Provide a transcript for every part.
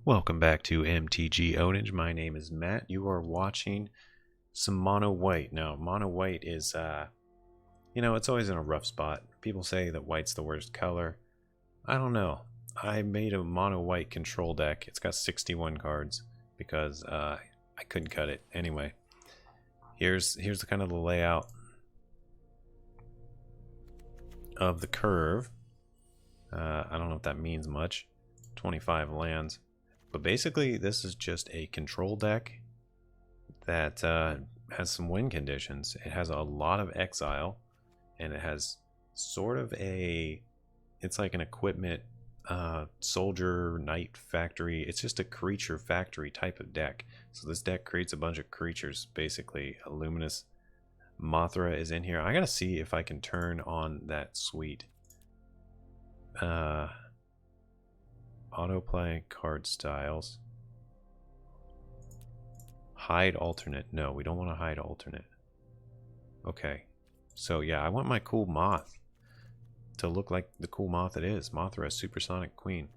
Welcome back to MTG Ownage. My name is Matt. You are watching some mono white. Now, mono white is, it's always in a rough spot. People say that white's the worst color. I don't know. I made a mono white control deck. It's got 61 cards because I couldn't cut it. Anyway, here's the kind of the layout of the curve. I don't know if that means much. 25 lands. But basically, this is just a control deck that has some win conditions. It has a lot of exile, and it has sort of it's like an equipment soldier knight factory. It's just a creature factory type of deck. So this deck creates a bunch of creatures, basically. A luminous Mothra is in here. I gotta see if I can turn on that suite. Autoplay card styles. Hide alternate. No, we don't want to hide alternate. Okay. So yeah, I want my cool moth to look like the cool moth it is. Mothra, Supersonic Queen.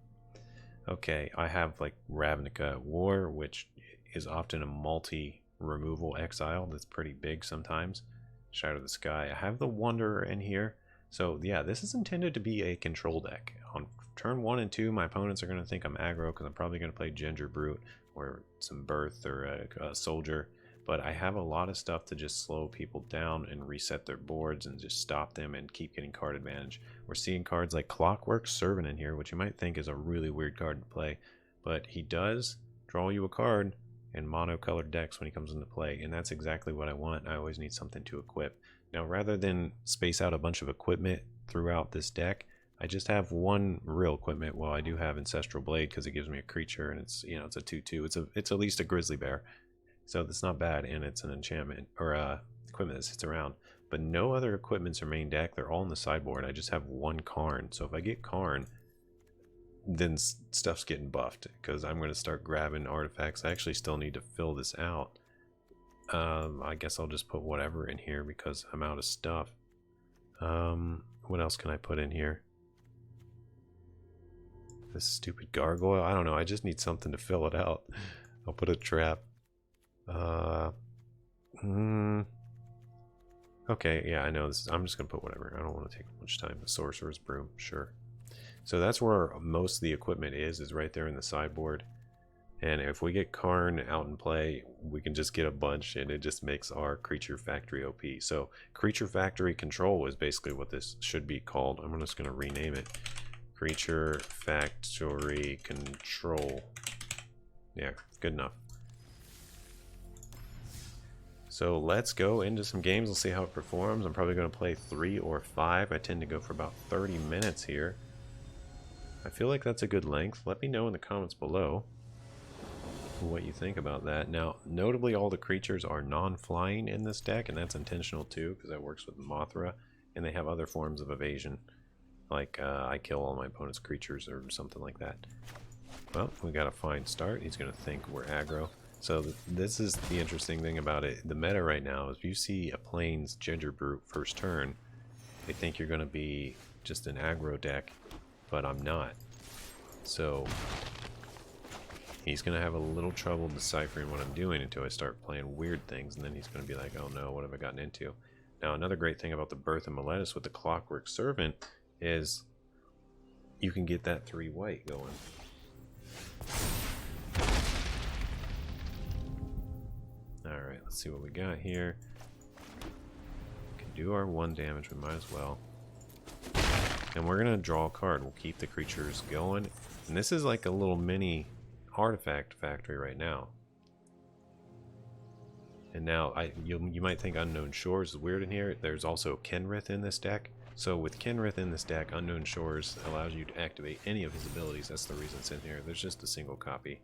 Okay, I have like Ravnica War, which is often a multi-removal exile that's pretty big sometimes. Shadow of the Sky. I have the Wanderer in here. So yeah, this is intended to be a control deck. On turn 1 and 2, my opponents are going to think I'm aggro because I'm probably going to play Ginger Brute or some Birth or a Soldier. But I have a lot of stuff to just slow people down and reset their boards and just stop them and keep getting card advantage. We're seeing cards like Clockwork Servant in here, which you might think is a really weird card to play. But he does draw you a card in monocolored decks when he comes into play. And that's exactly what I want. I always need something to equip. Now, rather than space out a bunch of equipment throughout this deck, I just have one real equipment. Well, I do have Ancestral Blade because it gives me a creature, and it's it's a 2/2. It's at least a Grizzly Bear, so that's not bad, and it's an enchantment or equipment that sits around. But no other equipments are main deck. They're all in the sideboard. I just have one Karn. So if I get Karn, then stuff's getting buffed because I'm going to start grabbing artifacts. I actually still need to fill this out. I guess I'll just put whatever in here because I'm out of stuff. What else can I put in here? This stupid gargoyle? I don't know. I just need something to fill it out. I'll put a trap. Okay, yeah, I know this is, I'm just gonna put whatever. I don't want to take much time. The Sorcerer's Broom, sure. So that's where most of the equipment is right there in the sideboard. And if we get Karn out in play, we can just get a bunch, and it just makes our Creature Factory OP. So Creature Factory Control is basically what this should be called. I'm just going to rename it. Creature Factory Control. Yeah, good enough. So let's go into some games. We'll see how it performs. I'm probably going to play 3 or 5. I tend to go for about 30 minutes here. I feel like that's a good length. Let me know in the comments below what you think about that. Now, notably, all the creatures are non-flying in this deck, and that's intentional too, because that works with Mothra, and they have other forms of evasion, like I kill all my opponent's creatures or something like that. Well, we got a fine start. He's going to think we're aggro. So this is the interesting thing about it. The meta right now is if you see a Plains Ginger Brute first turn, they think you're going to be just an aggro deck, but I'm not. So he's going to have a little trouble deciphering what I'm doing until I start playing weird things, and then he's going to be like, oh no, what have I gotten into? Now, another great thing about the Birth of Meletis with the Clockwork Servant is you can get that 3 white going. Alright, let's see what we got here. We can do our 1 damage, we might as well. And we're going to draw a card. We'll keep the creatures going. And this is like a little mini artifact factory right now. And now you might think Unknown Shores is weird in here. There's also Kenrith in this deck. So with Kenrith in this deck, Unknown Shores allows you to activate any of his abilities. That's the reason it's in here. There's just a single copy,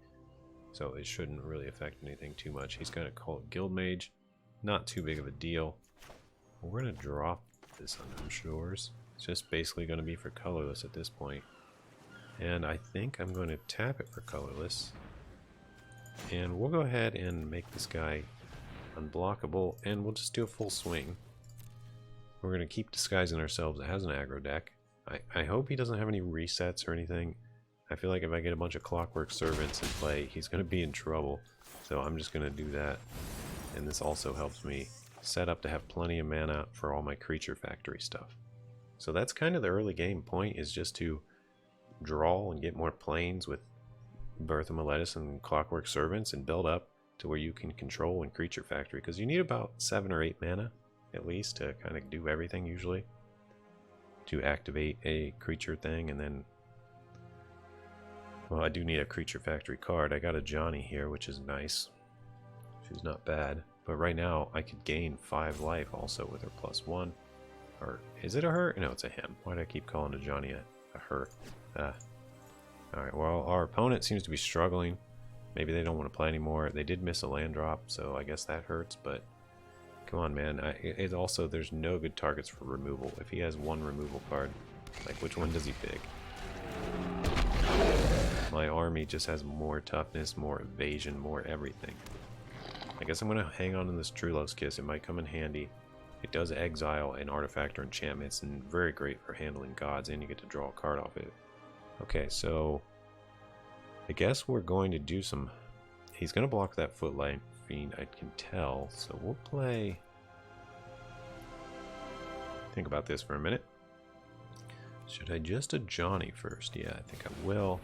so it shouldn't really affect anything too much. He's going to call it Guild Mage. Not too big of a deal. We're going to drop this Unknown Shores. It's just basically going to be for colorless at this point. And I think I'm going to tap it for colorless. And we'll go ahead and make this guy unblockable, and we'll just do a full swing. We're going to keep disguising ourselves as an aggro deck. I hope he doesn't have any resets or anything. I feel like if I get a bunch of Clockwork Servants in play, he's going to be in trouble. So I'm just going to do that. And this also helps me set up to have plenty of mana for all my Creature Factory stuff. So that's kind of the early game point, is just to draw and get more planes with Birth of Meletis and Clockwork Servants and build up to where you can control in Creature Factory. Because you need about 7 or 8 mana, at least, to kind of do everything usually. To activate a creature thing, and then... Well, I do need a Creature Factory card. I got a Johnny here, which is nice. She's not bad. But right now, I could gain 5 life also with her +1. Or, is it a her? No, it's a him. Why do I keep calling a Johnny a her? Alright, well, our opponent seems to be struggling. Maybe they don't want to play anymore. They did miss a land drop, so I guess that hurts, but... Come on, man. It also, there's no good targets for removal. If he has one removal card, like, which one does he pick? My army just has more toughness, more evasion, more everything. I guess I'm going to hang on to this True Love's Kiss. It might come in handy. It does exile an artifact or enchantments, and very great for handling gods, and you get to draw a card off it. Okay, so... I guess we're going to do some... He's going to block that Footlight Fiend, I can tell, so we'll play... Think about this for a minute. Should I just a Johnny first? Yeah, I think I will.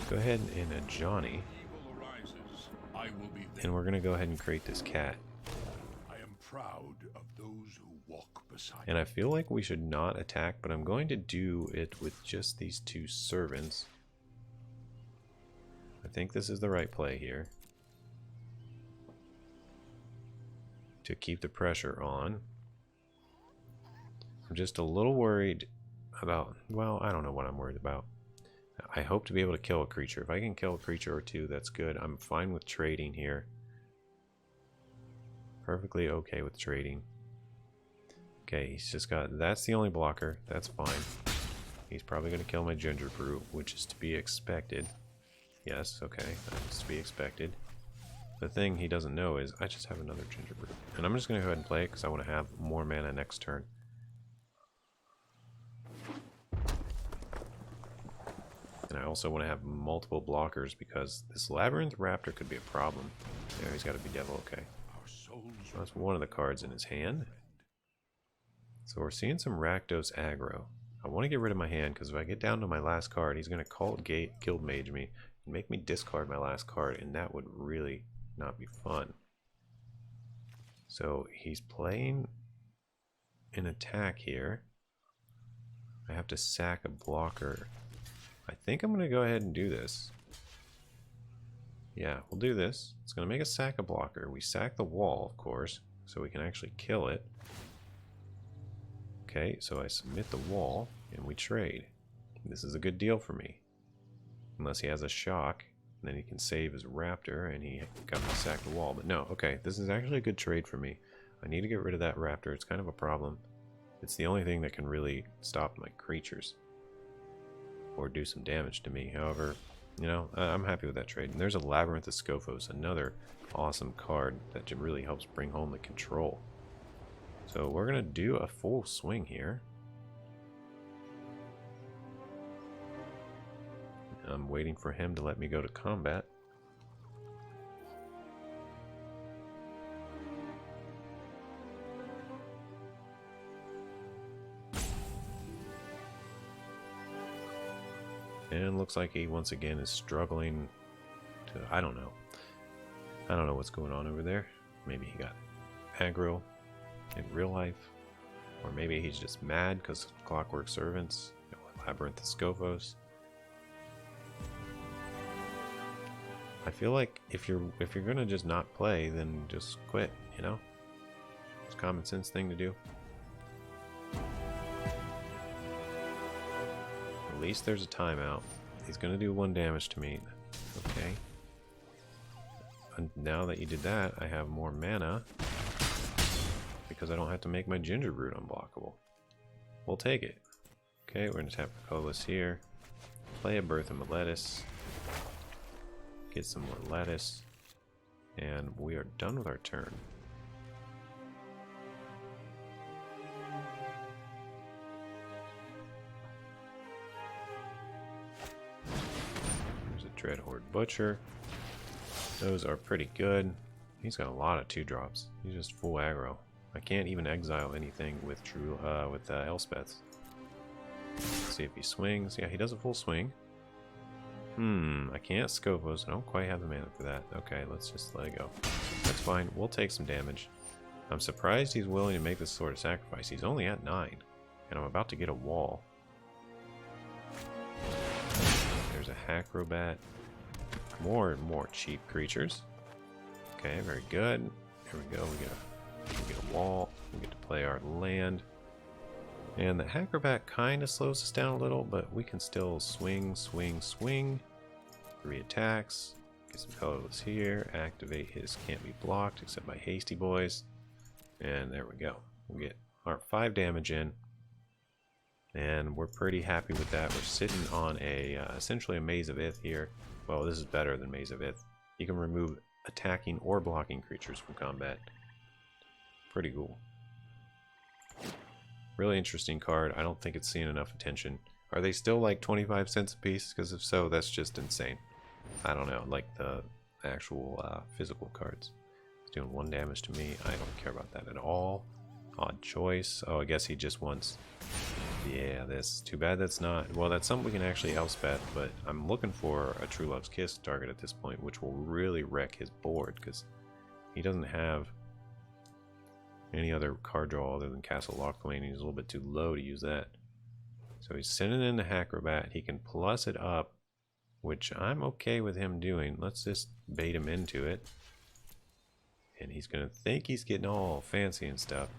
Go ahead and a Johnny. And we're going to go ahead and create this cat. I am proud of those who walk beside. And I feel like we should not attack, but I'm going to do it with just these 2 servants. I think this is the right play here. To keep the pressure on. I'm just a little worried about, well, I don't know what I'm worried about. I hope to be able to kill a creature. If I can kill a creature or 2, that's good. I'm fine with trading here. Perfectly okay with trading. Okay, he's just got, that's the only blocker. That's fine. He's probably going to kill my Ginger Brew, which is to be expected. Yes, okay, that's to be expected. The thing he doesn't know is I just have another Ginger Brew. And I'm just going to go ahead and play it because I want to have more mana next turn. And I also want to have multiple blockers because this Labyrinth Raptor could be a problem. There, he's got to be devil, okay. That's one of the cards in his hand. So we're seeing some Rakdos aggro. I want to get rid of my hand because if I get down to my last card, he's going to Cult Gate, Guild Mage me, and make me discard my last card, and that would really not be fun. So he's playing an attack here. I have to sack a blocker. I think I'm going to go ahead and do this. Yeah, we'll do this. It's going to make us sack a blocker. We sack the wall, of course, so we can actually kill it. Okay, so I submit the wall, and we trade. This is a good deal for me. Unless he has a shock, and then he can save his raptor, and he got me to sack the wall. But no, okay, this is actually a good trade for me. I need to get rid of that raptor. It's kind of a problem. It's the only thing that can really stop my creatures. Or do some damage to me. However, you know, I'm happy with that trade. And there's a Labyrinth of Scophos, another awesome card that really helps bring home the control. So we're going to do a full swing here. I'm waiting for him to let me go to combat. And looks like he once again is struggling to, I don't know. I don't know what's going on over there. Maybe he got aggro in real life. Or maybe he's just mad because of Clockwork Servants. Labyrinth of Scophos. I feel like if you're gonna just not play, then just quit, you know? It's a common sense thing to do. At least there's a timeout. He's gonna do 1 damage to me. Okay. And now that you did that, I have more mana. Because I don't have to make my Ginger Brood unblockable. We'll take it. Okay, we're gonna tap Colas here. Play a Birth of Meletis. Get some more lettuce. And we are done with our turn. Dreadhorde Butcher. Those are pretty good. He's got a lot of 2-drops. He's just full aggro. I can't even exile anything with Elspeths. Let's see if he swings. Yeah, he does a full swing. I can't Scopos. I don't quite have the mana for that. Okay, let's just let it go. That's fine. We'll take some damage. I'm surprised he's willing to make this sort of sacrifice. He's only at 9, and I'm about to get a wall. There's a Hackrobat. More and more cheap creatures. Okay, very good. Here we go. We get a wall. We get to play our land. And the Hackrobat kind of slows us down a little, but we can still swing, swing, swing. 3 attacks. Get some colorless here. Activate his can't be blocked except by Hasty Boys. And there we go. We'll get our 5 damage in. And we're pretty happy with that. We're sitting on a essentially a Maze of Ith here. Well, this is better than Maze of Ith. You can remove attacking or blocking creatures from combat. Pretty cool. Really interesting card. I don't think it's seeing enough attention. Are they still like 25 cents a piece? Because if so, that's just insane. I don't know, like the actual physical cards. It's doing 1 damage to me. I don't care about that at all. Odd choice. Oh, I guess he just wants... Yeah, this. Too bad that's not... Well, that's something we can actually Elspeth, but I'm looking for a True Love's Kiss target at this point, which will really wreck his board, because he doesn't have any other card draw other than Castle Lochthwain. He's a little bit too low to use that. So he's sending in the Hackrobat. He can plus it up, which I'm okay with him doing. Let's just bait him into it. And he's going to think he's getting all fancy and stuff.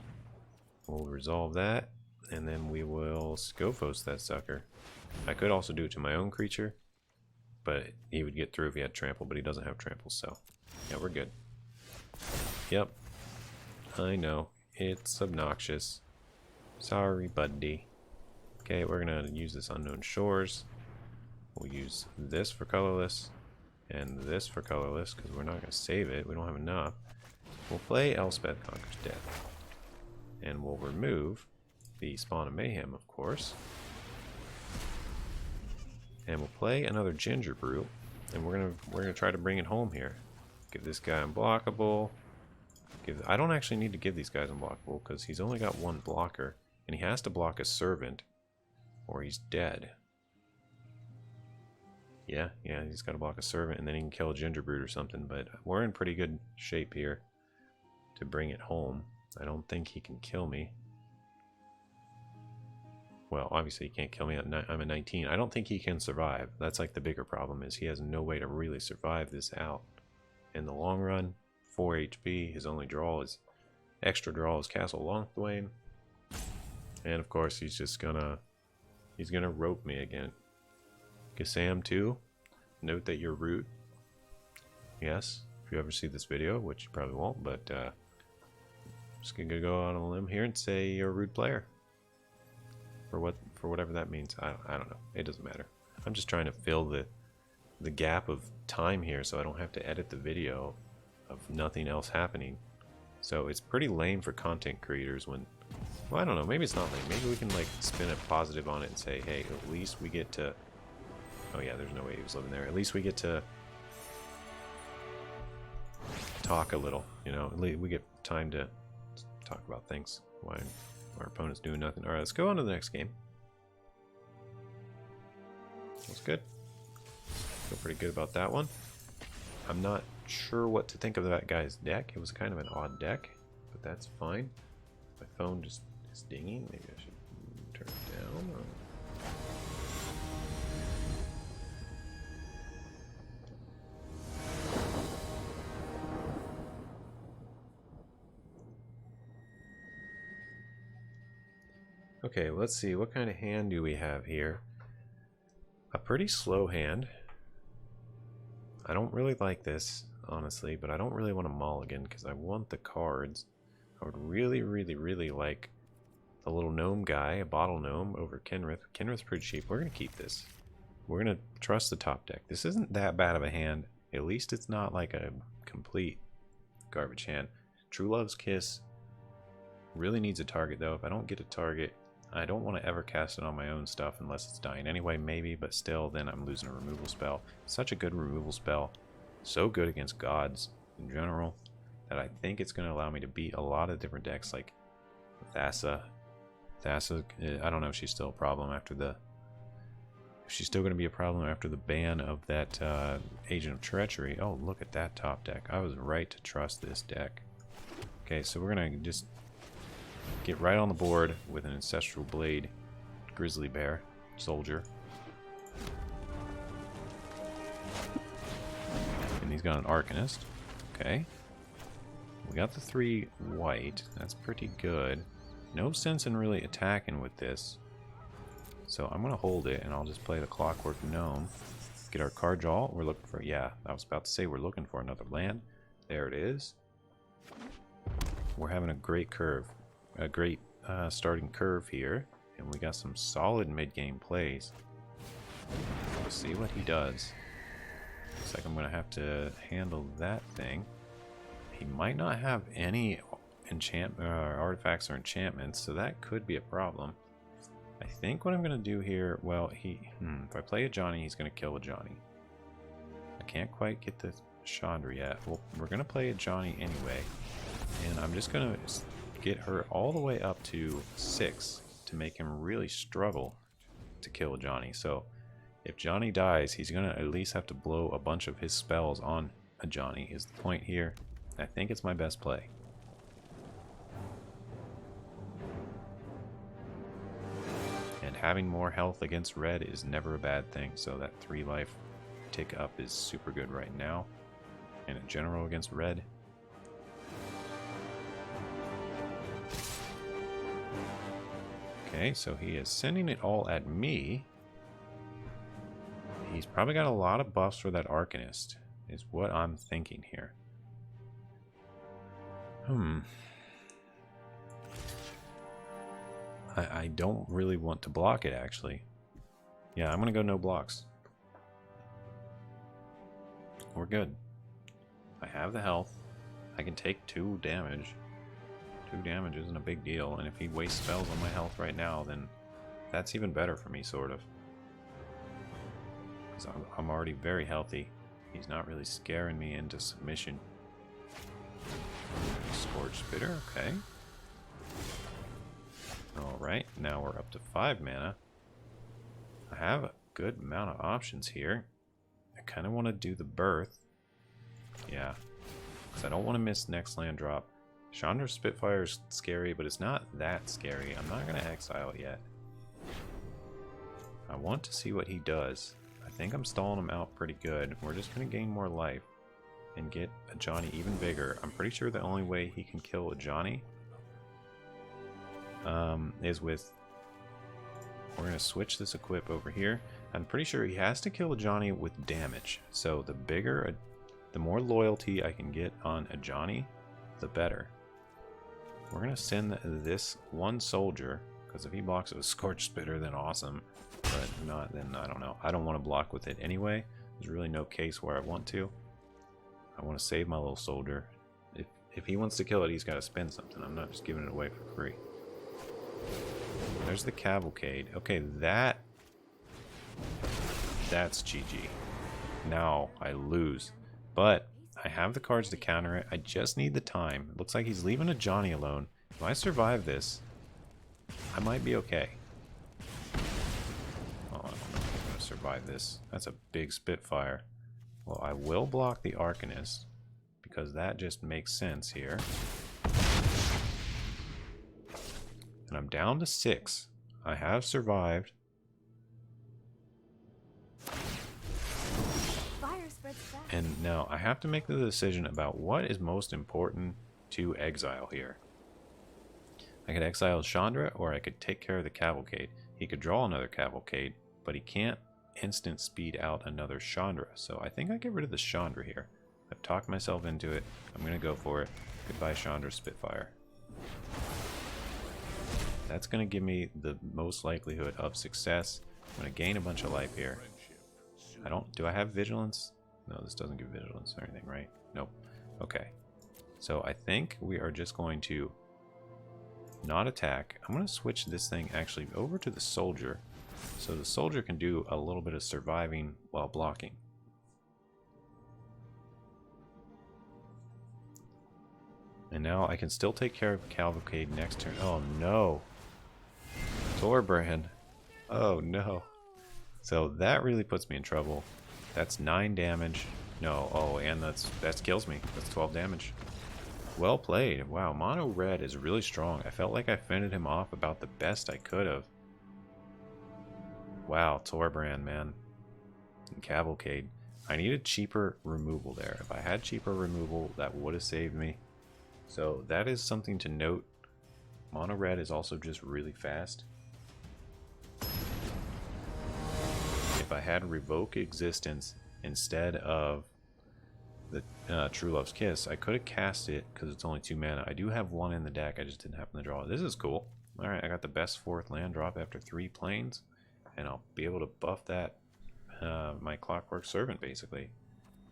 We'll resolve that, and then we will Scophos that sucker. I could also do it to my own creature, but he would get through if he had trample, but he doesn't have trample, so yeah, we're good. Yep. I know. It's obnoxious. Sorry, buddy. Okay, we're going to use this Unknown Shores. We'll use this for colorless, and this for colorless, because we're not going to save it. We don't have enough. We'll play Elspeth Conquers Death. And we'll remove the Spawn of Mayhem, of course. And we'll play another Ginger Brew, and we're gonna try to bring it home here. Give this guy unblockable. I don't actually need to give these guys unblockable because he's only got 1 blocker, and he has to block a Servant, or he's dead. Yeah, he's got to block a Servant, and then he can kill a Gingerbrew or something. But we're in pretty good shape here to bring it home. I don't think he can kill me. Well, obviously he can't kill me. I'm at 19. I don't think he can survive. That's like the bigger problem, is he has no way to really survive this out. In the long run, 4 HP. His only draw is extra draw is Castle Lochthwain. And of course he's just gonna rope me again. Gassam 2. Note that you're root. Yes, if you ever see this video, which you probably won't, but just gonna go out on a limb here and say you're a rude player. For whatever that means. I don't know. It doesn't matter. I'm just trying to fill the gap of time here so I don't have to edit the video of nothing else happening. So it's pretty lame for content creators when, well, I don't know, maybe it's not lame. Maybe we can like spin a positive on it and say, hey, at least we get to, oh yeah, there's no way he was living there. At least we get to talk a little, you know, we get time to talk about things while our opponent's doing nothing. All right, let's go on to the next game. That's good. Feel pretty good about that one. I'm not sure what to think of that guy's deck. It was kind of an odd deck, but that's fine. My phone just is dinging. Maybe I should turn it down. Okay, let's see. What kind of hand do we have here? A pretty slow hand. I don't really like this, honestly, but I don't really want to mulligan because I want the cards. I would really, really, really like the little gnome guy, a bottle gnome, over Kenrith. Kenrith's pretty cheap. We're going to keep this. We're going to trust the top deck. This isn't that bad of a hand. At least it's not like a complete garbage hand. True Love's Kiss really needs a target, though. If I don't get a target, I don't want to ever cast it on my own stuff unless it's dying anyway, maybe, but still, then I'm losing a removal spell. Such a good removal spell. So good against gods in general that I think it's going to allow me to beat a lot of different decks like Thassa. Thassa, I don't know if she's still a problem after the... If she's still going to be a problem after the ban of that Agent of Treachery. Oh, look at that top deck. I was right to trust this deck. Okay, so we're going to just get right on the board with an Ancestral Blade Grizzly Bear Soldier. And he's got an Arcanist. Okay. We got the 3 white. That's pretty good. No sense in really attacking with this. So I'm going to hold it, and I'll just play the Clockwork Gnome. Get our card draw. We're looking for... Yeah, I was about to say we're looking for another land. There it is. We're having a great curve. A great starting curve here. And we got some solid mid-game plays. Let's see what he does. Looks like I'm going to have to handle that thing. He might not have any artifacts or enchantments, so that could be a problem. I think what I'm going to do here, well, if I play a Johnny, he's going to kill a Johnny. I can't quite get the Chandra yet. Well, we're going to play a Johnny anyway, and I'm just going to get her all the way up to 6 to make him really struggle to kill a Johnny. So if Johnny dies, he's going to at least have to blow a bunch of his spells on a Johnny is the point here. I think it's my best play. And having more health against red is never a bad thing, so that 3 life tick up is super good right now. And in general against red. Okay, so he is sending it all at me. He's probably got a lot of buffs for that Arcanist, is what I'm thinking here. I don't really want to block it, actually. Yeah, I'm going to go no blocks. We're good. I have the health. I can take 2 damage. 2 damage isn't a big deal, and if he wastes spells on my health right now, then that's even better for me, sort of. Because I'm already very healthy. He's not really scaring me into submission. Scorch Spitter, okay. Alright, now we're up to 5 mana. I have a good amount of options here. I kind of want to do the Birth. Yeah, because I don't want to miss next land drop. Chandra Spitfire is scary, but it's not that scary. I'm not going to exile it yet. I want to see what he does. I think I'm stalling him out pretty good. We're just going to gain more life and get a Johnny even bigger. I'm pretty sure the only way he can kill a Johnny is with... We're going to switch this equip over here. I'm pretty sure he has to kill a Johnny with damage. So the bigger, the more loyalty I can get on a Johnny, the better. We're going to send this one soldier, because if he blocks it with Scorch Spitter, then awesome. But not, then I don't know. I don't want to block with it anyway. There's really no case where I want to. I want to save my little soldier. If he wants to kill it, he's got to spend something. I'm not just giving it away for free. There's the Cavalcade. Okay, that's GG. Now I lose. But I have the cards to counter it. I just need the time. It looks like he's leaving a Johnny alone. If I survive this, I might be okay. Oh, I don't know if I'm going to survive this. That's a big Spitfire. Well, I will block the Arcanist, because that just makes sense here. And I'm down to 6. I have survived. And now I have to make the decision about what is most important to exile here. I could exile Chandra, or I could take care of the Cavalcade. He could draw another Cavalcade, but he can't instant speed out another Chandra. So I think I get rid of the Chandra here. I've talked myself into it. I'm going to go for it. Goodbye, Chandra Spitfire. That's going to give me the most likelihood of success. I'm going to gain a bunch of life here. Do I have Vigilance? No, this doesn't give Vigilance or anything, right? Nope. Okay. So I think we are just going to not attack. I'm going to switch this thing actually over to the soldier, so the soldier can do a little bit of surviving while blocking. And now I can still take care of Cavalcade next turn. Oh no! Thorbrand! Oh no! So that really puts me in trouble. That's 9 damage. No, oh, and that kills me. That's 12 damage. Well played. Wow, Mono Red is really strong. I felt like I fended him off about the best I could have. Wow, Thorbrand, man. And Cavalcade. I needed cheaper removal there. If I had cheaper removal, that would have saved me. So that is something to note. Mono Red is also just really fast. If I had Revoke Existence instead of the True Love's Kiss, I could have cast it because it's only 2 mana. I do have 1 in the deck, I just didn't happen to draw it. This is cool. Alright, I got the best 4th land drop after 3 planes, and I'll be able to buff that, my Clockwork Servant, basically.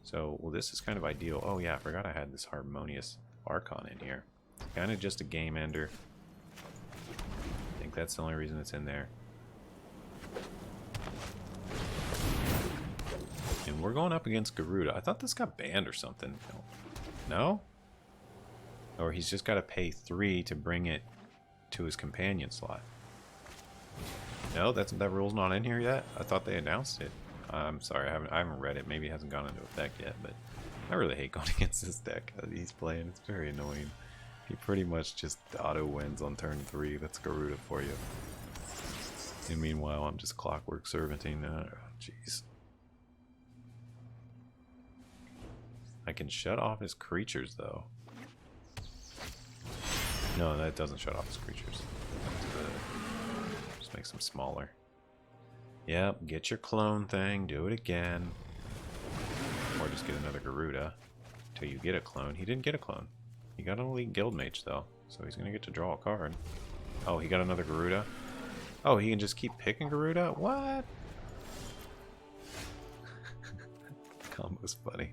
So, well, this is kind of ideal. Oh yeah, I forgot I had this Harmonious Archon in here. It's kind of just a game ender. I think that's the only reason it's in there. And we're going up against Garuda. I thought this got banned or something. No? Or he's just got to pay 3 to bring it to his companion slot. No, that rule's not in here yet. I thought they announced it. I'm sorry, I haven't read it. Maybe it hasn't gone into effect yet, but I really hate going against this deck that he's playing. It's very annoying. He pretty much just auto wins on turn 3. That's Garuda for you. And meanwhile, I'm just Clockwork Servanting. Jeez. I can shut off his creatures, though. No, that doesn't shut off his creatures. Just makes them smaller. Yep, get your clone thing, do it again. Or just get another Garuda until you get a clone. He didn't get a clone. He got an Elite Guildmage, though, so he's going to get to draw a card. Oh, he got another Garuda? Oh, he can just keep picking Garuda? What? That combo's funny.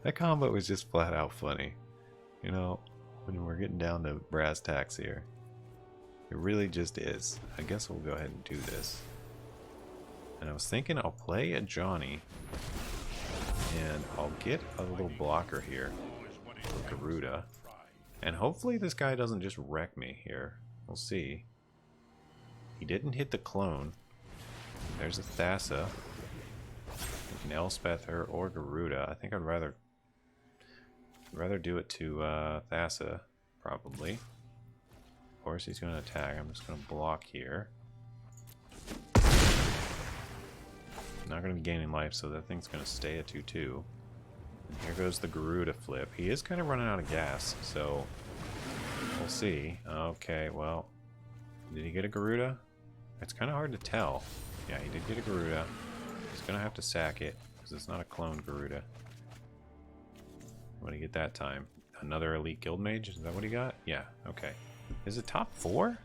That combo was just flat out funny. You know, when we're getting down to brass tacks here. It really just is. I guess we'll go ahead and do this. And I was thinking I'll play a Johnny. And I'll get a little blocker here for Garuda. And hopefully this guy doesn't just wreck me here. We'll see. He didn't hit the clone. There's a Thassa. We can Elspeth her or Garuda. I think I'd rather do it to Thassa, probably. Of course he's going to attack. I'm just going to block here. Not going to be gaining life, so that thing's going to stay at 2/2. And here goes the Garuda flip. He is kind of running out of gas, so we'll see. Okay, well, did he get a Garuda? It's kind of hard to tell. Yeah, he did get a Garuda. He's going to have to sack it, because it's not a cloned Garuda. What did he get that time? Another Elite Guildmage? Is that what he got? Yeah, okay. Is it top 4?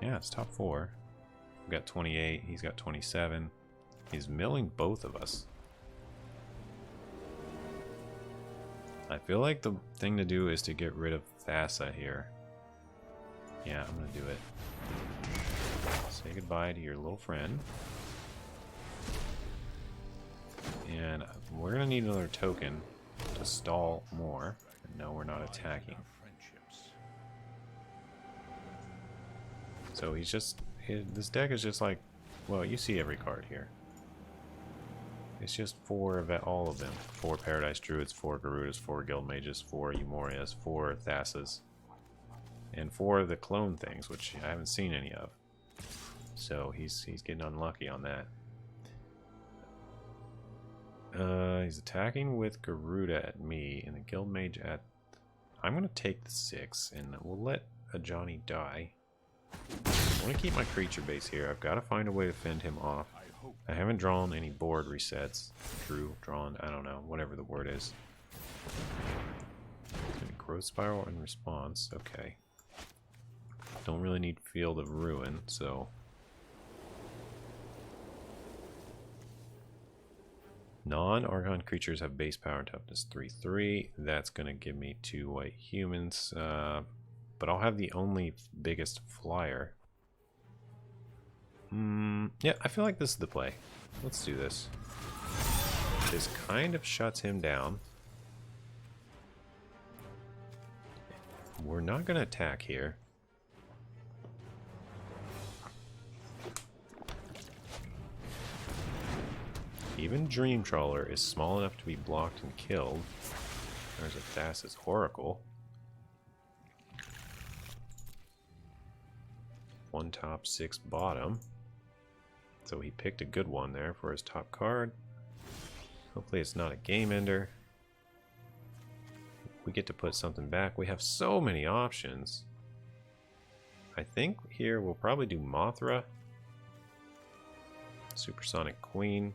Yeah, it's top 4. We've got 28, he's got 27. He's milling both of us. I feel like the thing to do is to get rid of Thassa here. Yeah, I'm gonna do it. Say goodbye to your little friend. And we're gonna need another token to stall more. And no, we're not attacking. So he's just... this deck is just like... well, you see every card here. It's just 4 of all of them. 4 Paradise Druids, 4 Garudas, 4 Guildmages, 4 Umorias, 4 Thassas. And 4 of the clone things, which I haven't seen any of. So he's getting unlucky on that. He's attacking with Garuda at me and the Guildmage at... I'm going to take the 6 and we'll let a Johnny die. I want to keep my creature base here. I've got to find a way to fend him off. I haven't drawn any board resets. Drawn, I don't know, whatever the word is. Growth Spiral in response, okay. Don't really need Field of Ruin, so... Non-Archon creatures have base power and toughness 3/3. That's going to give me 2 white humans. but I'll have the only biggest flyer. Yeah, I feel like this is the play. Let's do this. This kind of shuts him down. We're not going to attack here. Even Dream Trawler is small enough to be blocked and killed. There's a Thassa's Oracle. One top, 6 bottom. So he picked a good one there for his top card. Hopefully it's not a game ender. We get to put something back. We have so many options. I think here we'll probably do Mothra. Supersonic Queen.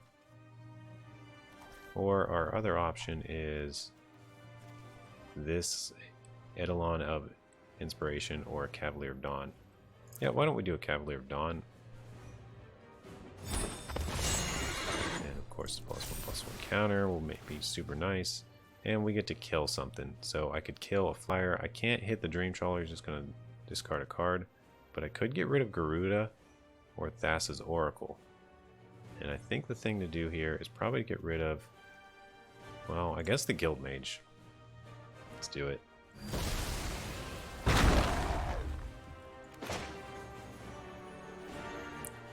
Or our other option is this Eidolon of Inspiration or Cavalier of Dawn. Yeah, why don't we do a Cavalier of Dawn? And of course, +1/+1 counter will be super nice. And we get to kill something. So I could kill a flyer. I can't hit the Dream Trawler, he's just going to discard a card. But I could get rid of Garuda or Thassa's Oracle. And I think the thing to do here is probably get rid of, well, I guess the Guild Mage. Let's do it.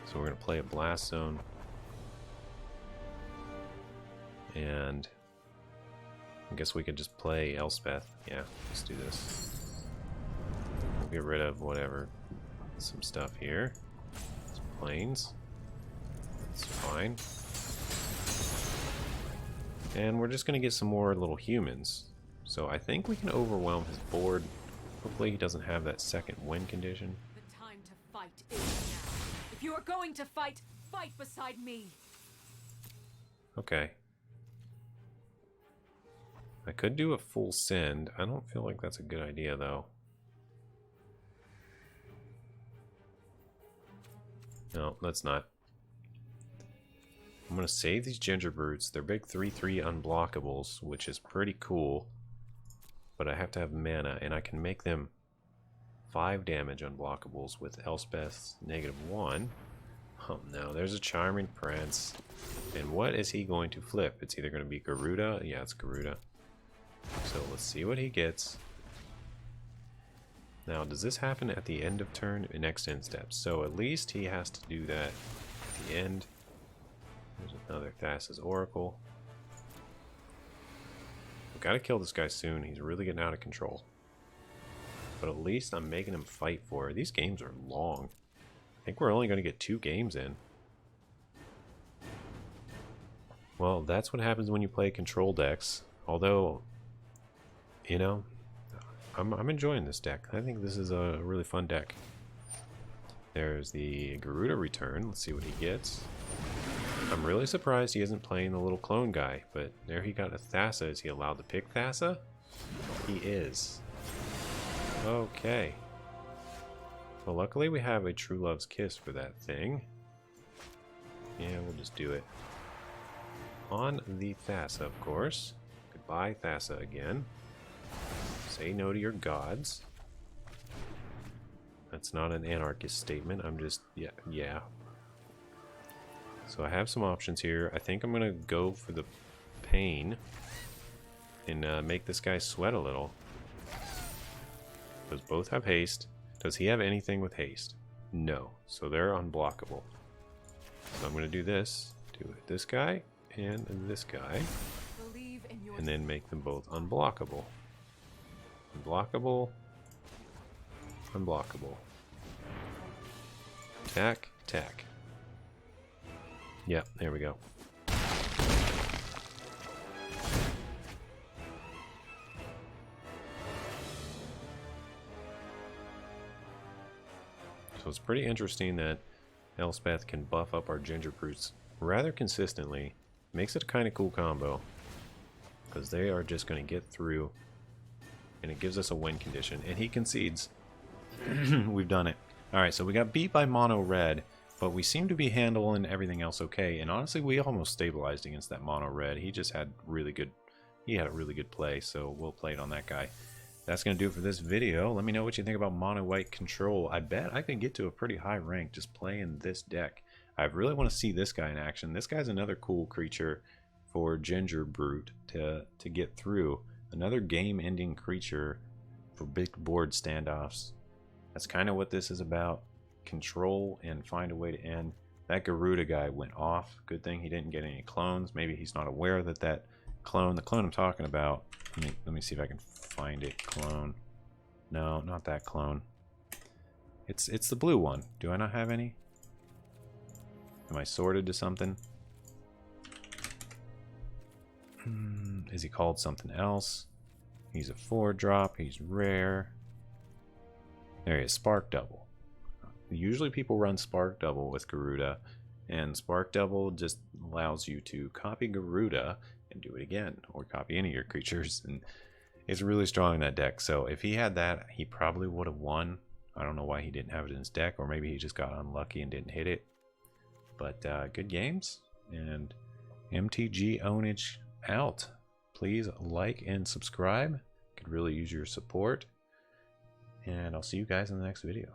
So we're going to play a Blast Zone. And I guess we could just play Elspeth. Yeah, let's do this. We'll get rid of whatever. Some stuff here. Some planes. That's fine. And we're just going to get some more little humans. So I think we can overwhelm his board. Hopefully he doesn't have that second win condition. The time to fight is now. If you are going to fight, fight beside me. Okay. I could do a full send. I don't feel like that's a good idea though. No, that's not. I'm going to save these Ginger Brutes. They're big 3/3 unblockables, which is pretty cool. But I have to have mana, and I can make them 5 damage unblockables with Elspeth's -1. Oh no, there's a Charming Prince. And what is he going to flip? It's either going to be Garuda. Yeah, it's Garuda. So let's see what he gets. Now, does this happen at the end of turn? Next end steps. So at least he has to do that at the end. There's another Thassa's Oracle. We've got to kill this guy soon. He's really getting out of control. But at least I'm making him fight for it. These games are long. I think we're only going to get 2 games in. Well, that's what happens when you play control decks. Although, you know, I'm enjoying this deck. I think this is a really fun deck. There's the Garuda return. Let's see what he gets. I'm really surprised he isn't playing the little clone guy, but there he got a Thassa. Is he allowed to pick Thassa? He is. Okay. Well, luckily we have a True Love's Kiss for that thing. Yeah, we'll just do it. On the Thassa, of course. Goodbye, Thassa, again. Say no to your gods. That's not an anarchist statement. I'm just, yeah. So I have some options here. I think I'm going to go for the pain and make this guy sweat a little. Because both have haste. Does he have anything with haste? No. So they're unblockable. So I'm going to do this. Do this guy and this guy. And then make them both unblockable. Unblockable. Unblockable. Attack. Attack. Yep, there we go. So it's pretty interesting that Elspeth can buff up our Ginger Brutes rather consistently. Makes it a kind of cool combo. Because they are just going to get through. And it gives us a win condition. And he concedes. We've done it. Alright, so we got beat by Mono Red. But we seem to be handling everything else okay. And honestly, we almost stabilized against that Mono Red. He just had really good... He had a really good play. So we'll play it on that guy. that's going to do it for this video. Let me know what you think about mono white control. I bet I can get to a pretty high rank just playing this deck. I really want to see this guy in action. This guy's another cool creature for Ginger Brute to get through. Another game-ending creature for big board standoffs. That's kind of what this is about. Control and find a way to end. That Garuda guy went off. Good thing he didn't get any clones. Maybe he's not aware that the clone I'm talking about. Let me see if I can find it. Clone. No, not that clone. It's the blue one. Do I not have any? Am I sorted to something? Is he called something else? He's a 4-drop. He's rare. There he is. Spark Double. Usually people run Spark Double with Garuda, and Spark Double just allows you to copy Garuda and do it again, or copy any of your creatures, and it's really strong in that deck. So if he had that, he probably would have won. I don't know why he didn't have it in his deck, or maybe he just got unlucky and didn't hit it. But good games, and MTG Ownage out. Please like and subscribe. Could really use your support. And I'll see you guys in the next video.